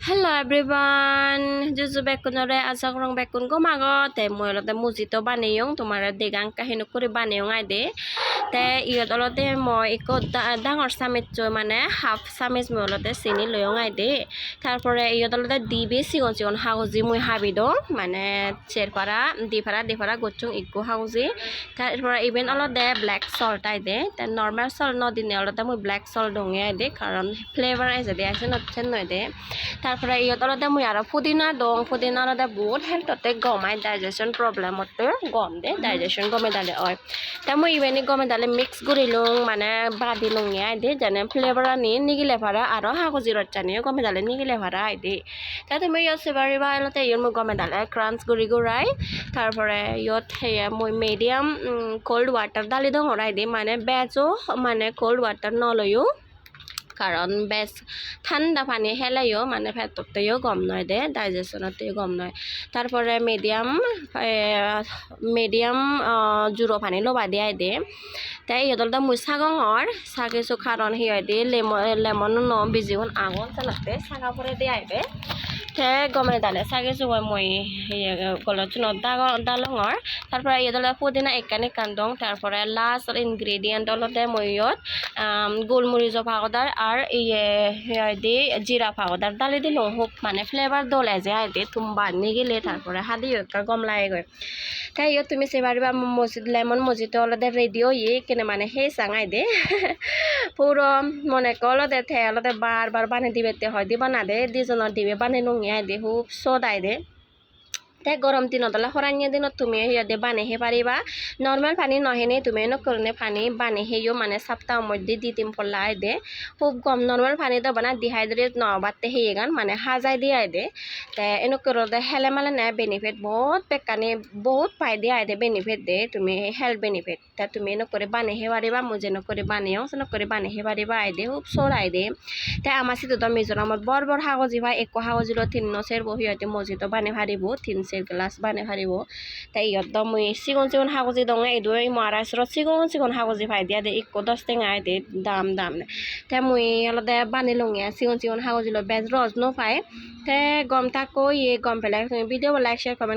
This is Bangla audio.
Hello everyone, Juju bekun ore asa kurang bekun ko mago te moilote mujito baneyong tumara degang kahinu kuri baneyong aide te iot olote moi iko dangor samit jo mane half samit moilote sini loyong aide tarpore iot olote dibe sigon sigon hagoji moi habi dong mane cherpara dipara gochung ikko hagoji tarpore even olote black salt aide te normal salt no dine olote moi black salt dong aide karon flavor ese de ase not chen noide তারপরে ইয়ত অলতে মুই আর পুদিনা দং পুদিনা অলতে বহুত হেলথতে গমাই ডাইজেশন প্রবলেম হতে গম দে ডাইজেশন গমে দালে হয় তা মুই ইভেনি গমে দালে মিক্স করিলুং মানে বাদি লুং আই দে জানে ফ্লেভার আনি নিগিলে ভাড়া আর হাগজি রচ্চানি গমে দালে নিগিলে ভাড়া আই দে তা তুমি ইয়ত সেবারি বা অলতে ইয়র মুই গমে দালে ক্রাঞ্চ গুড়ি গুড়াই তারপরে ইয়ত হেয়া মুই মিডিয়াম কোল্ড ওয়াটার দালি দং হরাই দে মানে বেজো মানে কোল্ড ওয়াটার নলয়ও কারণ বেশ ঠান্ডা পানি হেলাইও মানে ফেটতেও গম নয় দে ডাইজেশনতেও গম নয় তারপরে মিডিয়াম জুরো পানি লবা দিয়ে দে তাই ইহতলটা মুই সাগঙর সাগেছো কারণ হিয় দে লেমন ন বিজিখন আঙন চালাতে সাগা পরে দিয়ে আইবে তে গমে দালে সাগেছো মই গলচুন দালঙর তারপরে ইহতলে পুদিনা একানি কান্দং তারপরে লাস্ট ইনগ্রেডিয়েন্ট অলতে মইয়ত গোলমরিচ পাউডার আর ইয়ে দি জিরা পাউডার দালি দিল হোক মানে ফ্লেভার দলে যে আইতে তুমবা নিগিলে তারপরে হাদি একটা গমলাই গয় তাই ইয়ত তুমি সেবারিবা মসজিদ লেমন মসজিদ অলতে রেডিও ইয়ে কেনে মানে সেই চাঙাই দে পুরো মনে কলতে থে অলতে বারবার বানি দিবেতে হয় দিবা না দে দুজনের দিবে বানি নুঙিয়াই দে খুব সদাই দে তে গরম দিনত হরানিয়া দিনত তুমি হিয়াদে বানিহে পারিবা নর্মাল পানি নহেনে তুমি নকরনে পানি বানিহেও মানে সপ্তাহ মধ্যে 2-3 পল্লা আই দে খুব কম নর্মাল পানি তো বানা ডিহাইড্রেট ন বাতে হেয়ে গান মানে হাজাই দিয়ে আই দে তে এনকরতে হেলে মালে না বেনিফিট বহুত পেকানি বহুত পাই দিয়ে আই দে বেনিফিট দে তুমি হেলথ বেনিফিট তা তুমি নকরে বানিহে পারিবা মুজে নকরে বানিও নকরে বানিহে পারিবা আই দে খুব সরাই দে তে আমার সিতো তো মিজোরামত বড় হাগজি ভাই এক হাগজিল 3 নসের বহিয়তে মসজিদ বানি পারিব 3 গ্লাস বানে পারিব তাই ইয়ত মুই সিগন হাগজি দং এদু মহারাষ্ট্র সিগন হাগজি ভাই দিয়া দে ইকো 10 টেঙা দে দাম তে মুই অলদে বানি লঙিয়া সিগন হাগজি ল বেজ রজ ন পাই তে গম তাকো ইয়ে গম পেলাই তুমি ভিডিও লাইক শেয়ার কমেন্ট